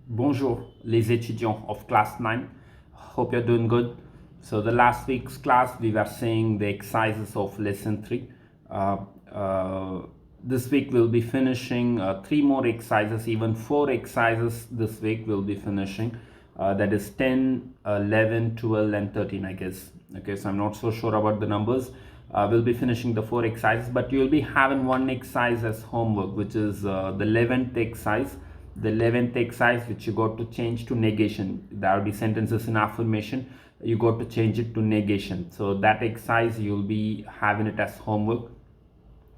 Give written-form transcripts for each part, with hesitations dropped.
Bonjour, les étudiants of class 9. Hope you're doing good. So the last week's class, we were seeing the exercises of lesson 3. Uh, this week we'll be finishing 3 more exercises, even 4 exercises this week we'll be finishing. That is 10, 11, 12 and 13, I guess. Okay, so I'm not so sure about the numbers. We'll be finishing the 4 exercises, but you'll be having one exercise as homework, which is the 11th exercise. The 11th exercise, which you got to change to negation. There will be sentences in affirmation, you got to change it to negation. So that exercise you'll be having it as homework.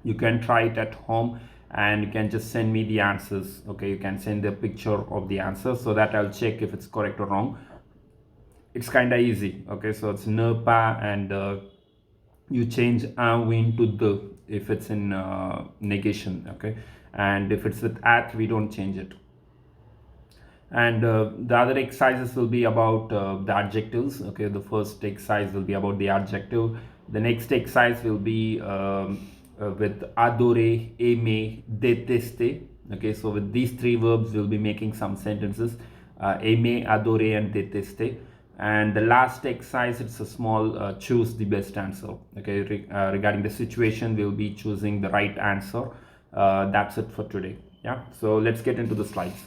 You can try it at home and you can just send me the answers. Okay, you can send a picture of the answer so that I'll check if it's correct or wrong. It's kind of easy. Okay, so it's ne pas, and you change un into the if it's in negation. Okay, and if it's with at, we don't change it. And the other exercises will be about the adjectives. Okay, the first exercise will be about the adjective. The next exercise will be with adorer, aimer, détester. Okay, so with these 3 verbs we'll be making some sentences: aimer, adorer and détester. And the last exercise, it's a small choose the best answer. Okay, regarding the situation we'll be choosing the right answer. That's it for today. Yeah, so let's get into the slides.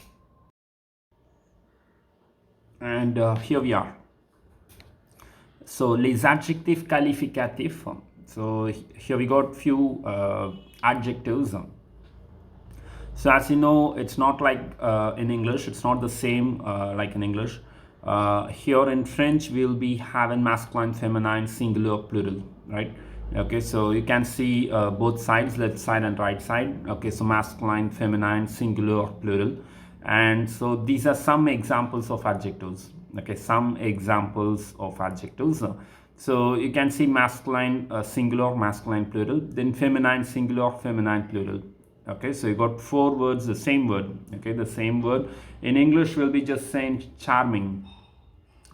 And here we are. So les adjectifs qualificatifs. So here we got few adjectives. So as you know, it's not like in English, it's not the same like in English. Here in French we'll be having masculine, feminine, singular, plural, right? Okay, so you can see both sides, left side and right side. Okay, so masculine, feminine, singular, plural. And so these are some examples of adjectives. Okay, some examples of adjectives. So you can see masculine, singular, masculine, plural, then feminine, singular, feminine, plural. Okay, so you got 4 words, the same word. Okay, the same word. In English we'll be just saying charming.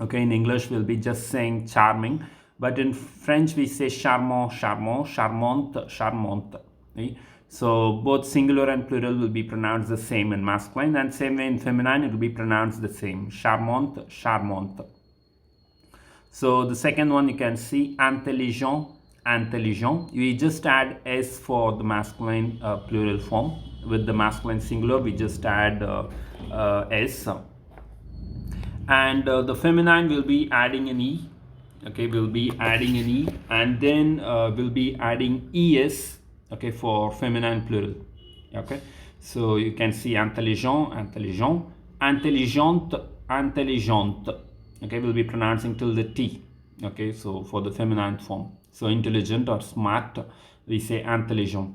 Okay, in English we'll be just saying charming, but in French we say charmant, charmant, charmante, charmante. Okay? So both singular and plural will be pronounced the same in masculine, and same way in feminine it will be pronounced the same: charmante, charmante. So the second one, you can see intelligent, intelligent. We just add s for the masculine plural form. With the masculine singular we just add s. And the feminine will be adding an e. Okay, we'll be adding an e, and then we'll be adding es. Okay, for feminine plural. Okay, so you can see intelligent, intelligent, intelligente, intelligente. Okay, we'll be pronouncing till the t. Okay, so for the feminine form, so intelligent or smart, we say intelligent.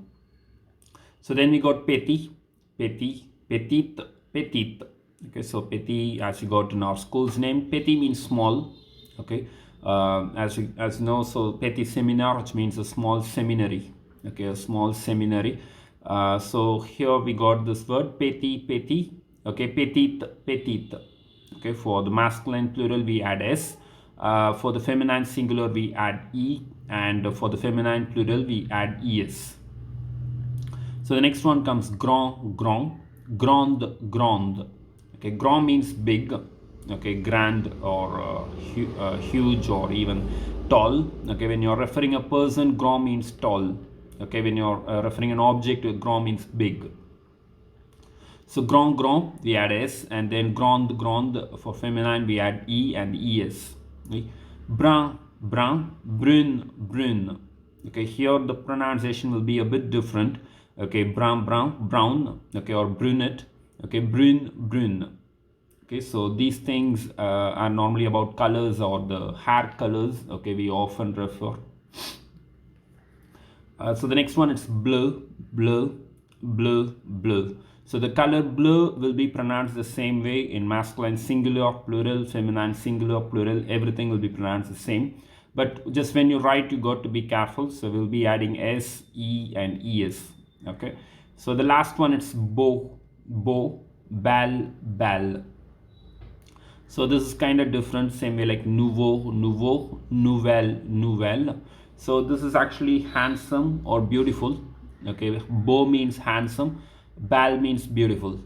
So then we got petit, petit, petite, petite. Okay, so petit, as you got in our school's name, petit means small. Okay, as you know, so petit séminaire, which means a small seminary. Okay, a small seminary. So here we got this word petit, petit. Okay, petite, petite. Okay, for the masculine plural we add s. For the feminine singular we add e, and for the feminine plural we add es. So the next one comes grand, grand, grande, grande. Okay, grand means big. Okay, grand or huge or even tall. Okay, when you're referring a person, grand means tall. Okay, when you're referring an object, grand means big. So grand, grand, we add s, and then grande, grande for feminine we add e and es. Okay. Brun, brun, brune, brune. Okay, here the pronunciation will be a bit different. Okay, brown, brown, brown. Okay, or brunette. Okay, brune, brune. Okay, so these things are normally about colors or the hair colors. Okay, we often refer. So the next one is bleu, bleu, bleu, bleu. So the color bleu will be pronounced the same way in masculine singular, plural, feminine singular, plural. Everything will be pronounced the same. But just when you write, you got to be careful. So we'll be adding s, e, and es. Okay. So the last one, it's beau, beau, belle, belle. So this is kind of different, same way like nouveau, nouveau, nouvelle, nouvelle. So this is actually handsome or beautiful. Okay, beau means handsome, belle means beautiful.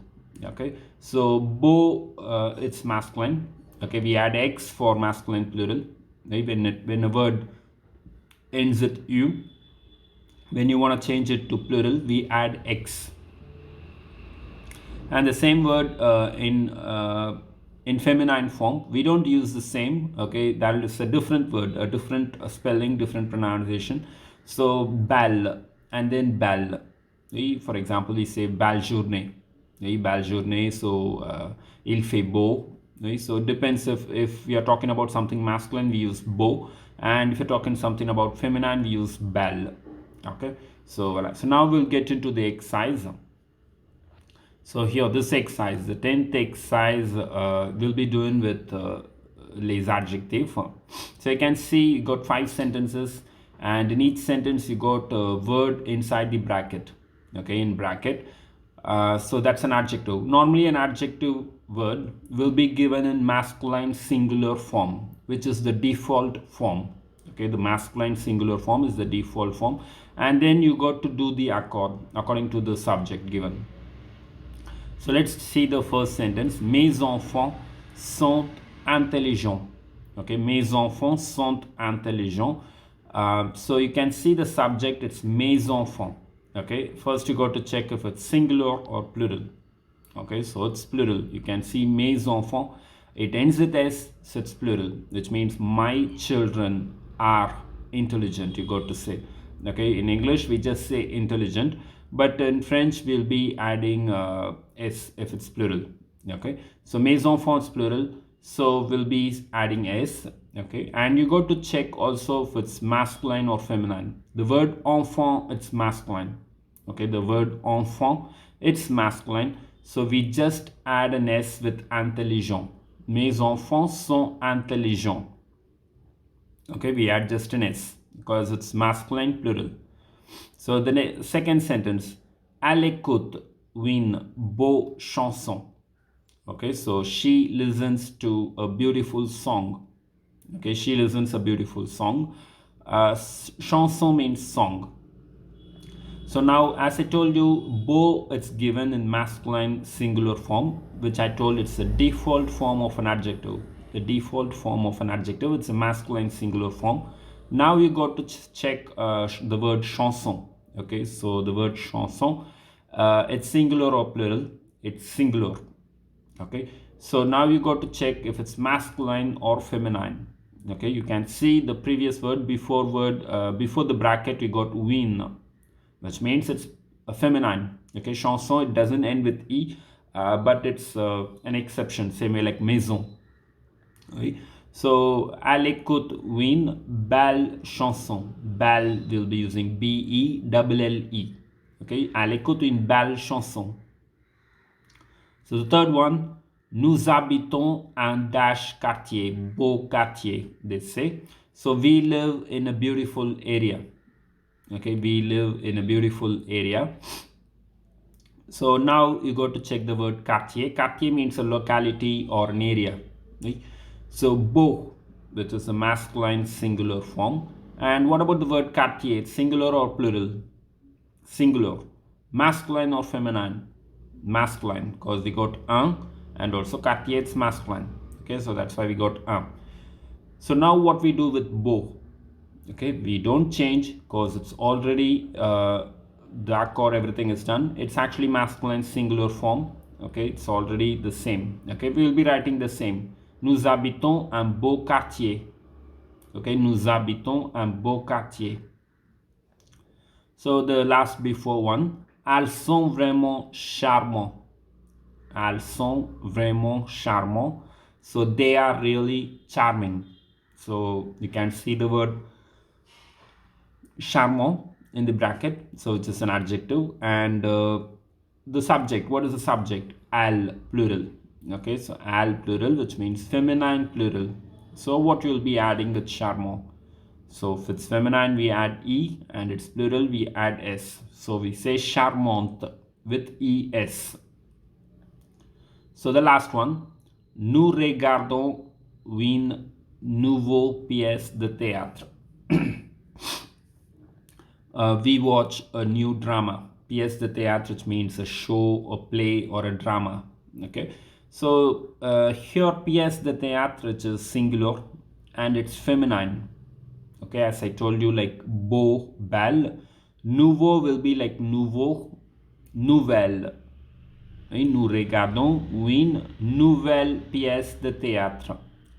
Okay, So beau, it's masculine. Okay, we add x for masculine plural. Right? When a word ends with u, when you want to change it to plural, we add x. And the same word in feminine form, we don't use the same. Okay, that is a different word, a different spelling, different pronunciation. So belle and then belle. For example, we say belle journée. Belle journée. So il fait beau. So it depends, if we are talking about something masculine, we use beau, and if you're talking something about feminine, we use belle. Okay, so voilà. So now we'll get into the exercise. So here, this exercise, the 10th exercise, we'll be doing with les adjectives. So you can see you got 5 sentences, and in each sentence you got a word inside the bracket. Okay, in bracket. So that's an adjective. Normally an adjective word will be given in masculine singular form, which is the default form. Okay, the masculine singular form is the default form, and then you got to do the accord according to the subject given. So let's see the first sentence. Mes enfants sont intelligents. Okay, mes enfants sont intelligents. So you can see the subject, it's mes enfants. Okay, first you got to check if it's singular or plural. Okay, so it's plural. You can see mes enfants. It ends with s, so it's plural, which means my children are intelligent. You got to say. Okay, in English we just say intelligent, but in French we'll be adding s if it's plural. Okay, so mes enfants is plural, so we'll be adding s. Okay, and you got to check also if it's masculine or feminine. The word enfant, it's masculine. Okay, the word enfant, it's masculine, so we just add an s with intelligent. Mes enfants sont intelligents. Okay, we add just an s because it's masculine plural. So the second sentence, elle écoute une beau chanson. Okay, so she listens to a beautiful song. Okay, she listens a beautiful song. Chanson means song. So now, as I told you, beau, it's given in masculine singular form, which I told it's the default form of an adjective. The default form of an adjective, it's a masculine singular form. Now you got to check the word chanson. Okay, so the word chanson, it's singular or plural. It's singular. Okay, so now you got to check if it's masculine or feminine. Okay, you can see the previous word before the bracket we got win, which means it's a feminine. Okay, chanson, it doesn't end with e, but it's an exception, same way like maison. Okay. So elle écoute une belle chanson. Belle will be using B-E-L-L-E. Okay, elle écoute une belle chanson. So the third one, nous habitons un dash quartier, beau quartier, they say. So we live in a beautiful area. Okay, we live in a beautiful area. So now you got to check the word quartier. Quartier means a locality or an area. Right? So beau, which is a masculine singular form. And what about the word quartier? It's singular or plural? Singular. Masculine or feminine? Masculine, because we got un, and also quartier, it's masculine. Okay, so that's why we got un. So now what we do with beau? Okay, we don't change because it's already the accord, everything is done. It's actually masculine singular form. Okay, it's already the same. Okay, we will be writing the same. Nous habitons un beau quartier. Okay, nous habitons un beau quartier. So the last before one, elles sont vraiment charmants. Elles sont vraiment charmants. So they are really charming. So you can see the word charmant in the bracket, so it's just an adjective. And the subject, what is the subject? Elle, plural. Okay, so elle plural, which means feminine plural. So what you'll be adding with charmant? So if it's feminine, we add e, and it's plural, we add s. So we say charmante with es. So the last one, nous regardons une nouvelle pièce de théâtre. We watch a new drama. Pièce de théâtre, which means a show, a play, or a drama. Okay, so here pièce de théâtre, which is singular and it's feminine. Okay, as I told you, like beau, belle. Nouveau will be like nouveau, nouvelle. Et nous regardons une nouvelle pièce de théâtre.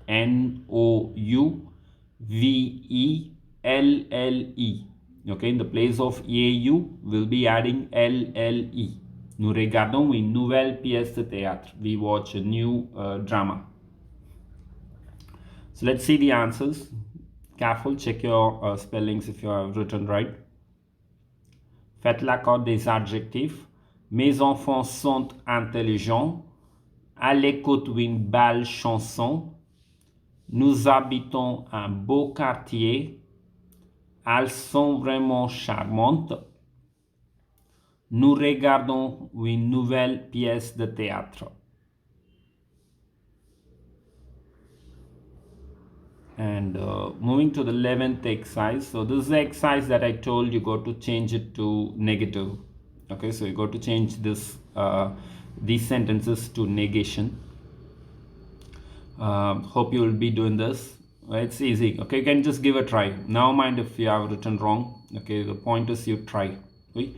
Nouvelle. Okay, in the place of AU, we'll be adding LLE. Nous regardons une nouvelle pièce de théâtre. We watch a new drama. So let's see the answers. Careful, check your spellings if you have written right. Faites l'accord des adjectifs. Mes enfants sont intelligents. À l'écoute d'une belle chanson. Nous habitons un beau quartier. Elles sont vraiment charmantes. Nous regardons une nouvelle pièce de théâtre. And moving to the 11th exercise. So this is the exercise that I told you got to change it to negative. Okay, so you got to change this these sentences to negation. Hope you will be doing this. It's easy. Okay, you can just give a try. Now mind if you have written wrong. Okay, the point is you try. Okay?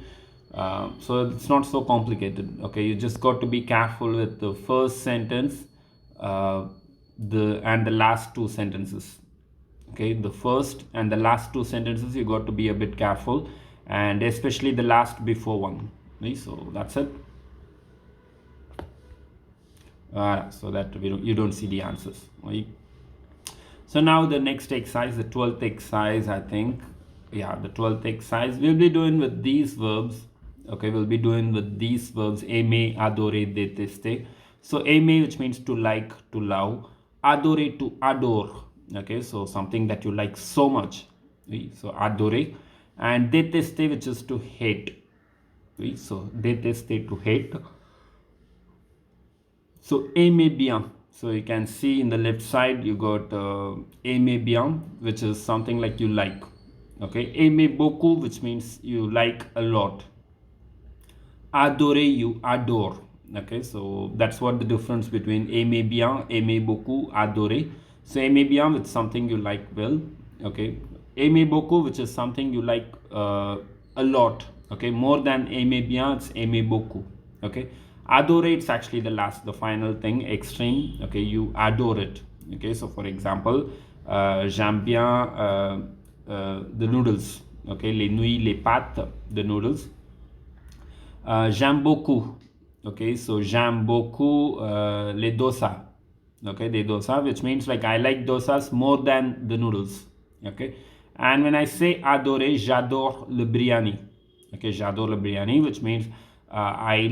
So it's not so complicated. Okay, you just got to be careful with the first sentence the last two sentences. Okay, the first and the last two sentences you got to be a bit careful, and especially the last before one. Okay, so that's it. So that you don't see the answers. Right? So now the next exercise, the 12th exercise, I think. Yeah, the 12th exercise we'll be doing with these verbs. Okay, we'll be doing with these verbs: aimer, adorer, détester. So aimer, which means to like, to love. Adorer, to adore. Okay, so something that you like so much. Okay, so adorer. And détester, which is to hate. Okay, so détester, to hate. So aimer bien. So you can see in the left side you got aimer bien, which is something like you like. Okay, aimer beaucoup, which means you like a lot. Adorer, you adore. Okay, so that's what the difference between aimer bien, aimer beaucoup, adorer. So aimer bien, with something you like well. Okay, aimer beaucoup, which is something you like a lot. Okay, more than aimer bien, it's aimer beaucoup. Okay, adore, it's actually the final thing, extreme. Okay, you adore it. Okay, so for example, j'aime bien the noodles. Okay, les nouilles, les pâtes, the noodles. J'aime beaucoup. Okay, so j'aime beaucoup les dosa. Okay, the dosa, which means like I like dosas more than the noodles. Okay, and when I say adorer, j'adore le biryani. Okay, j'adore le biryani, which means I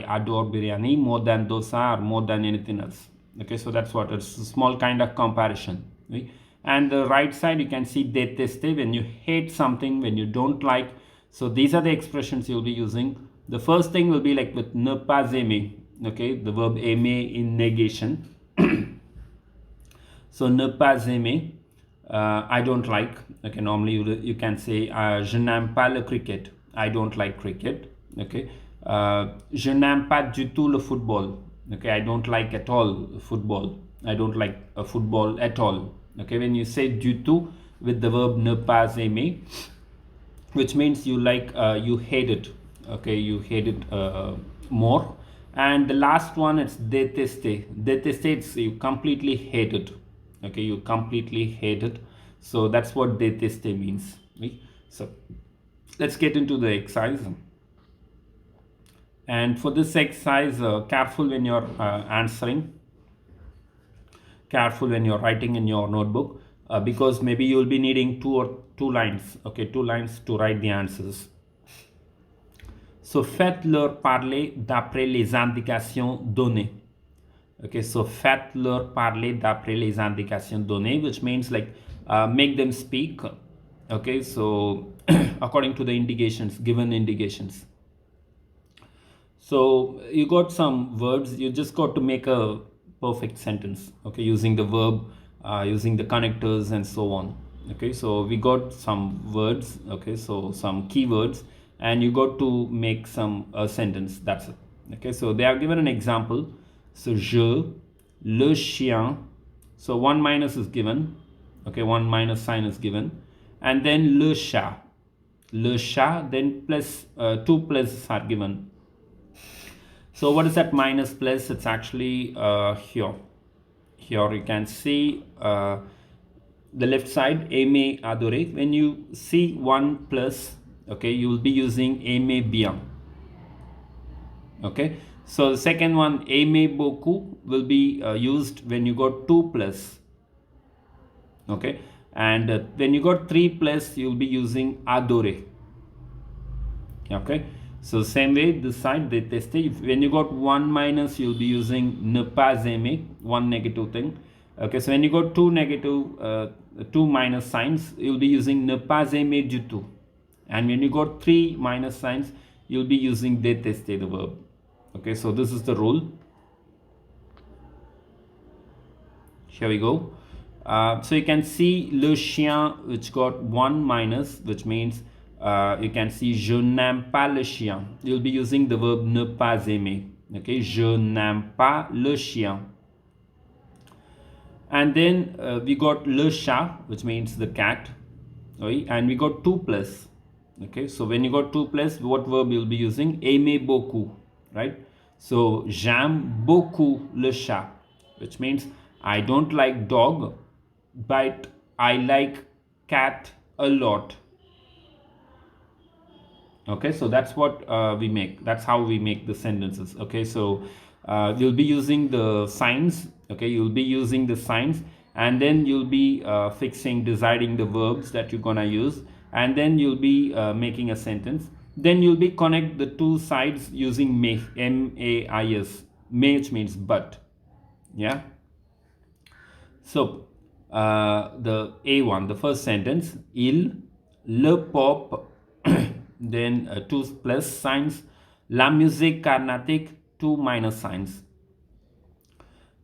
adore biryani more than dosa or more than anything else. Okay, so that's what it's a small kind of comparison. Okay? And the right side you can see détester, when you hate something, when you don't like. So these are the expressions you'll be using. The first thing will be like with ne pas aimer. Okay, the verb aimer in negation. So ne pas aimer, I don't like. Okay, normally you can say je n'aime pas le cricket. I don't like cricket. Okay, je n'aime pas du tout le football. Okay, I don't like at all football. I don't like football at all. Okay, when you say du tout with the verb ne pas aimer, which means you like you hate it. Okay, you hate it more. And the last one, it's détester. Détester, it's you completely hate it. Okay, you completely hate it. So that's what détester means. Okay? So let's get into the exercise. And for this exercise, careful when you're answering. Careful when you're writing in your notebook, because maybe you'll be needing two lines. Okay, 2 lines to write the answers. So faites-leur parler d'après les indications données. Okay, so faites-leur parler d'après les indications données, which means like make them speak. Okay, so according to the indications, given indications. So you got some words, you just got to make a perfect sentence. Okay, using the verb, using the connectors and so on. Okay, so we got some words. Okay, so some keywords, and you got to make some sentence. That's it. Okay, so they have given an example. So je, le chien. So one minus is given. Okay, one minus sign is given, and then le chat. Le chat, then plus two pluses are given. So what is that minus plus? It's actually here. Here you can see the left side, aimer, adorer. When you see one plus, okay, you will be using aimer bien. Okay, so the second one, aimer beaucoup, will be used when you got 2 plus. Okay, and when you got 3 plus, you will be using adorer. Okay, so same way this side détester. When you got 1 minus, you'll be using ne pas aimer, one negative thing. Okay, so when you got two negative, two minus signs, you'll be using ne pas aimer du tout. And when you got 3 minus signs, you'll be using détester, the verb. Okay, so this is the rule. Here we go. So you can see le chien, which got 1 minus, which means you can see je n'aime pas le chien. You'll be using the verb ne pas aimer. Okay, je n'aime pas le chien. And then we got le chat, which means the cat. Okay, and we got 2 plus. Okay, so when you got 2 plus, what verb you'll be using? Aimer beaucoup, right? So j'aime beaucoup le chat, which means I don't like dog, but I like cat a lot. Okay, so that's what we make. That's how we make the sentences. Okay, so you'll be using the signs. Okay, you'll be using the signs, and then you'll be deciding the verbs that you're gonna use, and then you'll be making a sentence. Then you'll be connect the two sides using mais, M-A-I-S, mais, which means but. Yeah. So the A1, the first sentence, il, le pop, then 2 plus signs, la musique carnatique, 2 minus signs.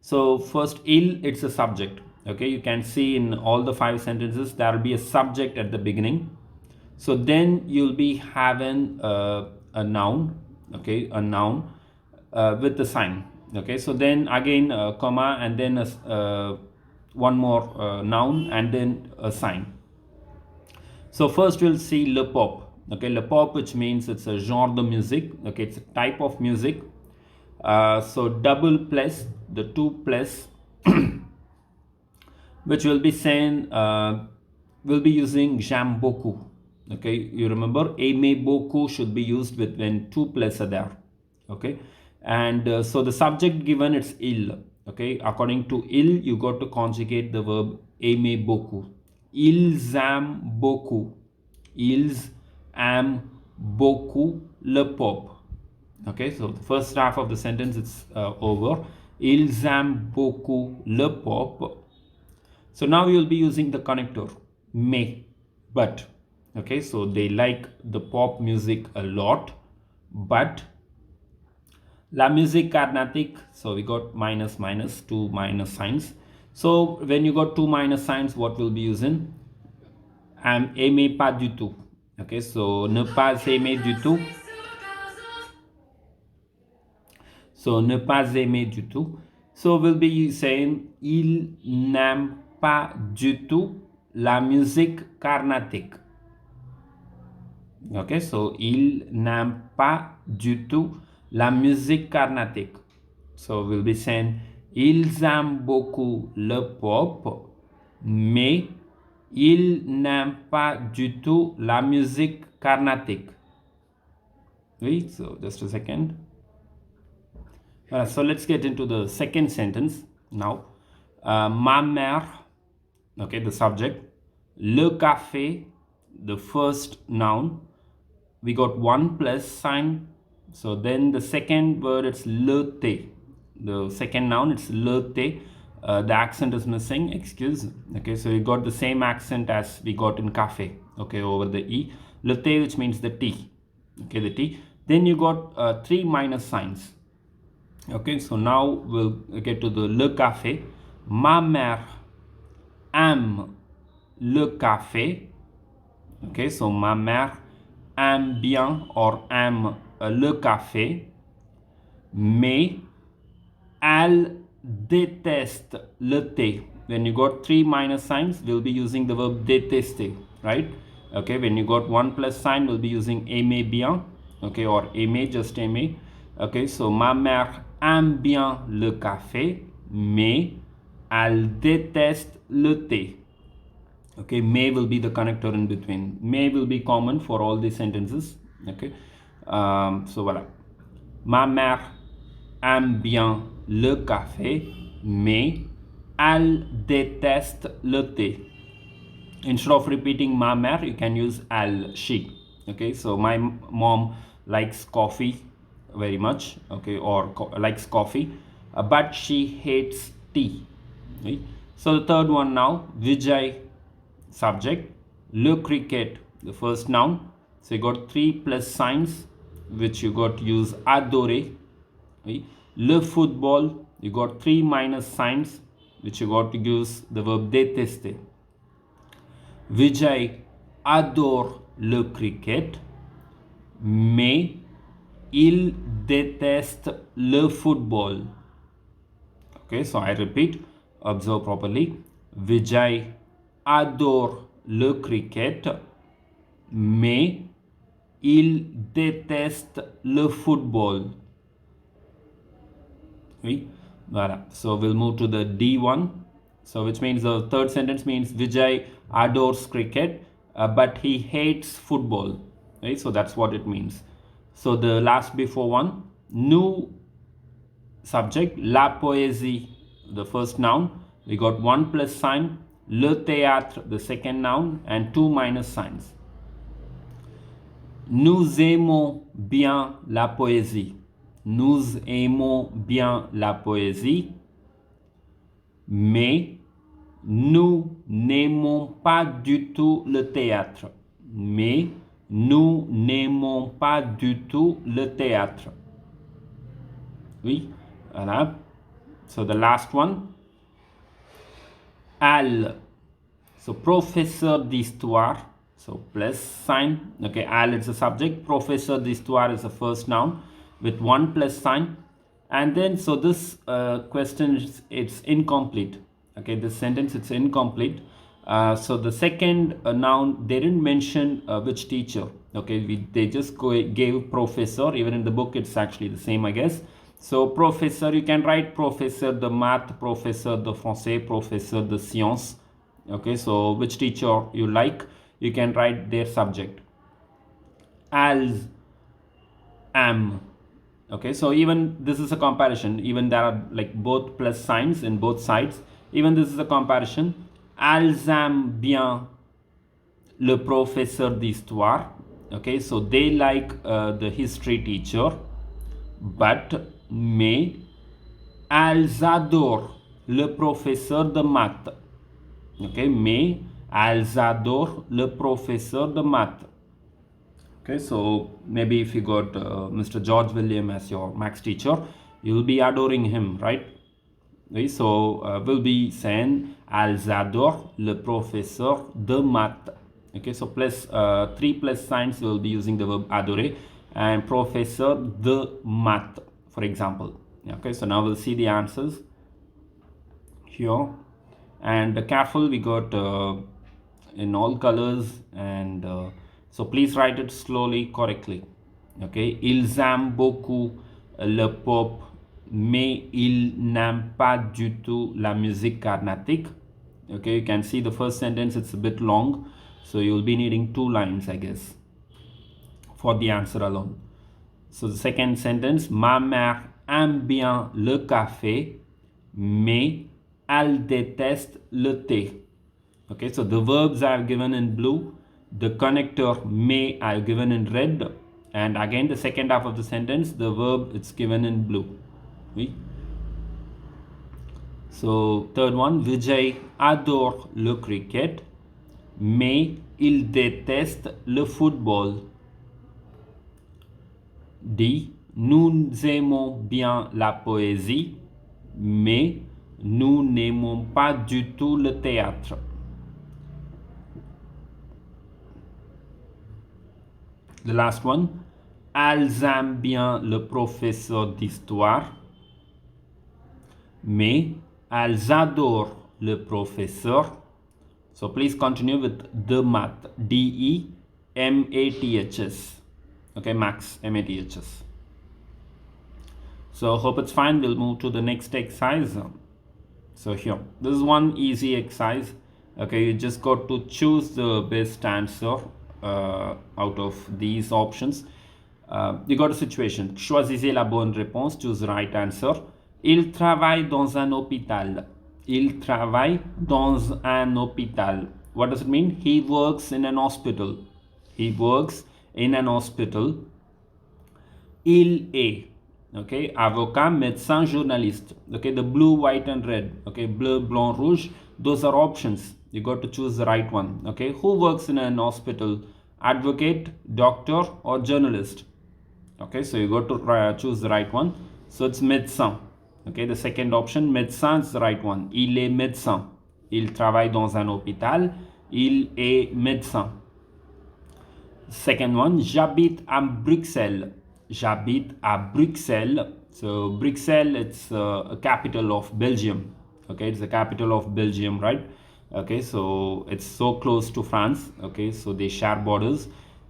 So first, il, it's a subject. Okay, you can see in all the 5 sentences there will be a subject at the beginning. So then you'll be having a noun. Okay, a noun with the sign. Okay, so then again comma, and then one more noun, and then a sign. So first we'll see le pop. Okay, le pop, which means it's a genre de musique. Okay, it's a type of music. So double plus, the 2 plus, which will be saying, we'll be using j'aime beaucoup. Okay, you remember aimer beaucoup should be used with when 2 plus are there. Okay, and so the subject given, it's il. Okay, according to il, you got to conjugate the verb aimer beaucoup. Ils aiment beaucoup. Ils aiment beaucoup le pop. Okay, so the first half of the sentence, it's over. Ils aiment beaucoup le pop. So now you'll be using the connector mais, but. Okay, so they like the pop music a lot, but la musique carnatique, so we got minus minus, 2 minus signs. So when you got 2 minus signs, what will be using? Aimer pas du tout. Okay, so ne pas aimer du tout. So ne pas aimer du tout. So we'll be saying il n'aime pas du tout la musique carnatique. Okay, so il n'aime pas du tout la musique carnatique. So we'll be saying ils aiment beaucoup le pop, mais ils n'aiment pas du tout la musique carnatique. Wait, so just a second. So let's get into the second sentence now. Ma mère, okay, the subject. Le café, the first noun. We got 1 plus sign. So then the second word, it's le thé. The second noun, it's le thé. The accent is missing, excuse. Okay, so you got the same accent as we got in cafe. Okay, over the E. Le thé, which means the tea. Okay, the tea. Then you got 3 minus signs. Okay, so now we'll get to the le café. Ma mère aime le café. Okay, so ma mère aime bien or aime le café. mais elle déteste le thé. When you got three minus signs, we'll be using the verb détester, right? Okay, when you got one plus sign, we'll be using aimer bien, okay, or aimer, just aimer. Okay, so ma mère aime bien le café, mais elle déteste le thé. Okay, may will be the connector in between. May will be common for all these sentences. Okay, so voilà. Ma mère aime bien le café, mais elle déteste le thé. Instead of repeating ma mère, you can use elle, she. Okay, so my mom likes coffee very much, okay, or likes coffee, but she hates tea. Okay? So the third one now, Vijay, subject, le cricket, the first noun. So you got three plus signs which you got to use adorer. Okay? Le football, you got three minus signs which you got to use the verb détester. Vijay adore le cricket, mais il déteste le football. Okay, so I repeat, observe properly. Vijay adore le cricket, mais il déteste le football. Oui, voilà. So we'll move to the D1. So which means the third sentence means Vijay adores cricket, but he hates football. Right? So that's what it means. So the last before one, new subject, la poésie, the first noun. We got one plus sign, le théâtre, the second noun, and two minus signs. Nous aimons bien la poésie. Nous aimons bien la poésie, mais nous n'aimons pas du tout le théâtre. Mais nous n'aimons pas du tout le théâtre. Oui, voilà. So the last one, Al. So professeur d'histoire. So plus sign. Okay, Al is a subject. Professeur d'histoire is the first noun with one plus sign. And then, so this question, it's incomplete. Okay, this sentence, it's incomplete. So the second noun, they didn't mention which teacher. Okay, they just gave professor. Even in the book, it's actually the same, I guess. So professor, you can write professeur de maths, professeur de français, professeur de sciences. Okay, so which teacher you like, you can write their subject. As, am. Okay, so even this is a comparison. Even there are like both plus signs in both sides. Even this is a comparison. Elles aiment bien le professeur d'histoire. Okay, so they like the history teacher, but mais elles adorent le professeur de maths. Okay, mais elles adorent le professeur de maths. Okay, so maybe if you got Mr. George William as your maths teacher, you'll be adoring him, right? Okay, so we'll be saying elles adorent le professeur de maths. Okay, so plus three plus signs, we'll be using the verb adorer and professeur de maths, for example. Okay, so now we'll see the answers here. And careful, we got in all colors, and so please write it slowly, correctly. Okay, ils aiment beaucoup le pop, mais ils n'aiment pas du tout la musique carnatique. Okay, you can see the first sentence, it's a bit long, so you'll be needing 2 lines, I guess, for the answer alone. So the second sentence, ma mère aime bien le café, mais elle déteste le thé. Okay, so the verbs I have given in blue, the connector may I have given in red, and again the second half of the sentence, the verb it's given in blue. Oui. So third one, Vijay adore le cricket, mais il déteste le football. D, nous aimons bien la poésie, mais nous n'aimons pas du tout le théâtre. The last one, elles aiment bien le professeur d'histoire, mais elles adorent le professeur. So please continue with the math, D-E-M-A-T-H-S. Okay, max, M-A-T-H-S. So hope it's fine. We'll move to the next exercise. So here, this is one easy exercise. Okay, you just got to choose the best answer out of these options. You got a situation. Choisissez la bonne réponse. Choose the right answer. Il travaille dans un hôpital. Il travaille dans un hôpital. What does it mean? He works in an hospital. He works in an hospital. Il est, okay, avocat, médecin, journaliste. Okay, the blue, white and red. Okay, bleu, blanc, rouge. Those are options. You got to choose the right one. Okay, who works in an hospital? Advocate, doctor or journalist? Okay, so you got to choose the right one. So it's médecin. Okay, the second option, médecin is the right one. Il est médecin. Il travaille dans un hôpital. Il est médecin. Second one, j'habite à Bruxelles. J'habite à Bruxelles. So Bruxelles, it's a capital of Belgium. Okay, it's the capital of Belgium, right? Okay, so it's so close to France. Okay, so they share borders.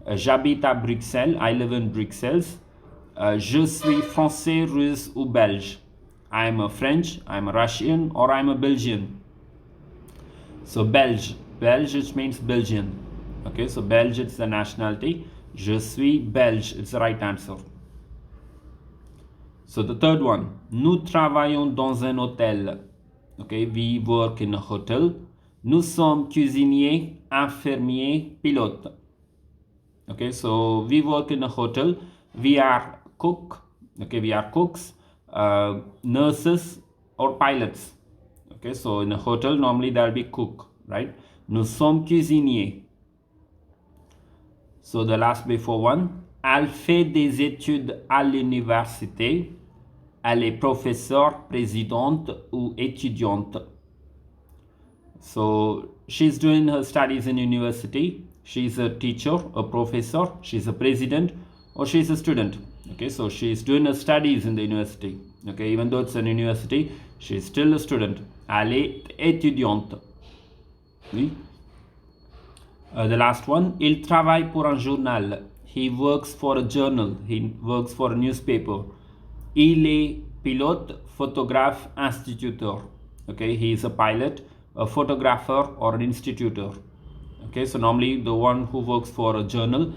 J'habite à Bruxelles. I live in Bruxelles. Je suis français, russe ou belge. I'm a French, I'm a Russian, or I'm a Belgian. So Belge, which means Belgian. Okay, so Belge, it's the nationality. Je suis belge, it's the right answer. So the third one, nous travaillons dans un hôtel. Okay, we work in a hotel. Nous sommes cuisiniers, infirmiers, pilotes. Okay, so we work in a hotel. We are cook. Okay, we are cooks, nurses or pilots. Okay, so in a hotel normally there will be cook, right? Nous sommes cuisiniers. So the last before one, elle fait des études à l'université. Elle est professeure, présidente ou étudiante. So she's doing her studies in university. She's a teacher, a professor, she's a president, or she's a student. Okay, so she's doing her studies in the university. Okay, even though it's an university, she's still a student. Elle est étudiante. Oui. The last one, il travaille pour un journal. He works for a journal. He works for a newspaper. Il est pilote, photographe, instituteur. Okay, he is a pilot, a photographer, or an instituteur. Okay, so normally the one who works for a journal,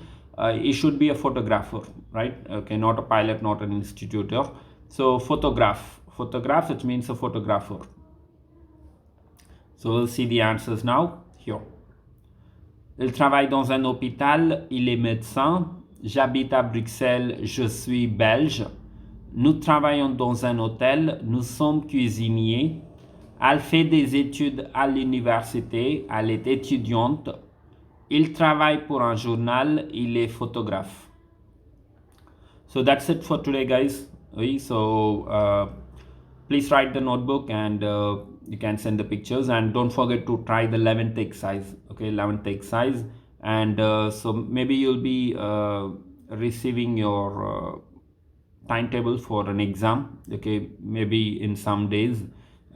he should be a photographer, right? Okay, not a pilot, not an instituteur. So photograph, it means a photographer. So we'll see the answers now here. Il travaille dans un hôpital, il est médecin. J'habite à Bruxelles, je suis belge. Nous travaillons dans un hôtel, nous sommes cuisiniers. Elle fait des études à l'université, elle est étudiante. Il travaille pour un journal, il est photographe. So that's it for today, guys. So please write the notebook and you can send the pictures, and don't forget to try the 11th exercise. Okay, 11th exercise, and so maybe you'll be receiving your timetable for an exam. Okay, maybe in some days.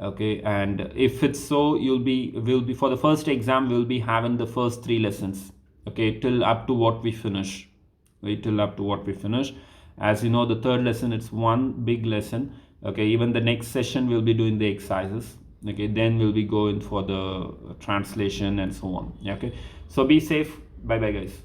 Okay, and if it's so, we'll be for the first exam we'll be having the first 3 lessons. Okay, till up to what we finish. Wait till up to what we finish. As you know, the third lesson, it's one big lesson. Okay, even the next session we'll be doing the exercises. Okay, then we'll be going for the translation and so on. Okay, so be safe. Bye bye, guys.